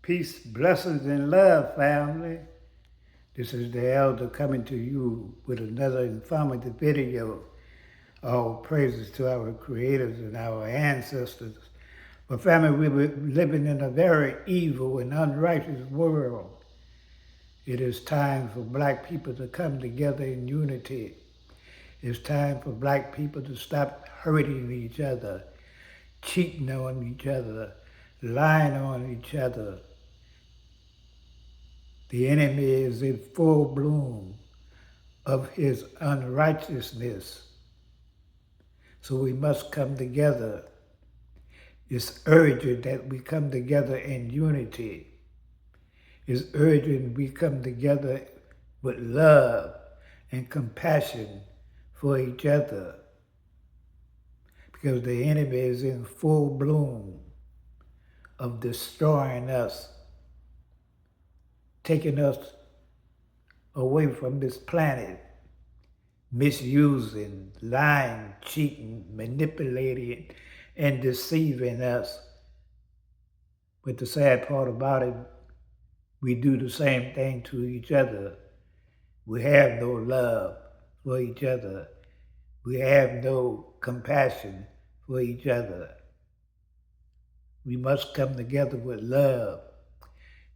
Peace, blessings, and love, family. This is the elder coming to you with another informative video. All praises to our creators and our ancestors. But family, we're living in a very evil and unrighteous world. It is time for black people to come together in unity. It's time for black people to stop hurting each other, cheating on each other, lying on each other. The enemy is in full bloom of his unrighteousness. So we must come together. It's urgent that we come together in unity. It's urgent we come together with love and compassion for each other. Because the enemy is in full bloom of destroying us, taking us away from this planet, misusing, lying, cheating, manipulating, and deceiving us. But the sad part about it, we do the same thing to each other. We have no love for each other. We have no compassion for each other. We must come together with love.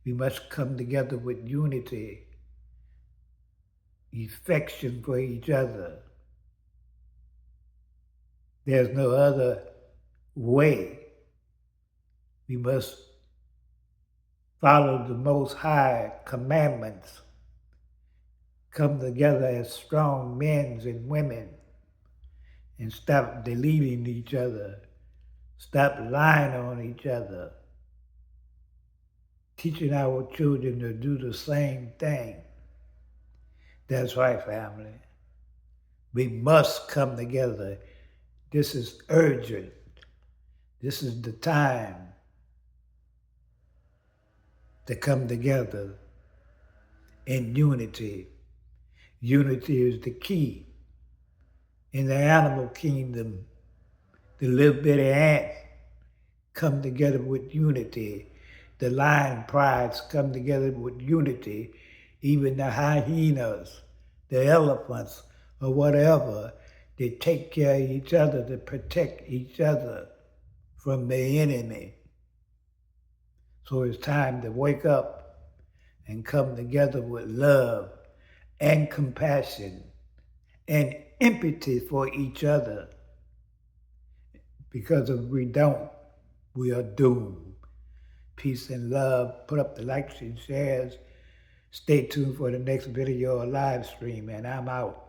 We must come together with unity, affection for each other. There's no other way. We must follow the Most High commandments, come together as strong men and women, and stop deleting each other, stop lying on each other, teaching our children to do the same thing. That's right, family. We must come together. This is urgent. This is the time to come together in unity. Unity is the key. In the animal kingdom, the little bitty ants come together with unity. The lion prides come together with unity. Even the hyenas, the elephants, or whatever, they take care of each other to protect each other from the enemy. So it's time to wake up and come together with love and compassion and empathy for each other. Because if we don't, we are doomed. Peace and love. Put up the likes and shares. Stay tuned for the next video or live stream, and I'm out.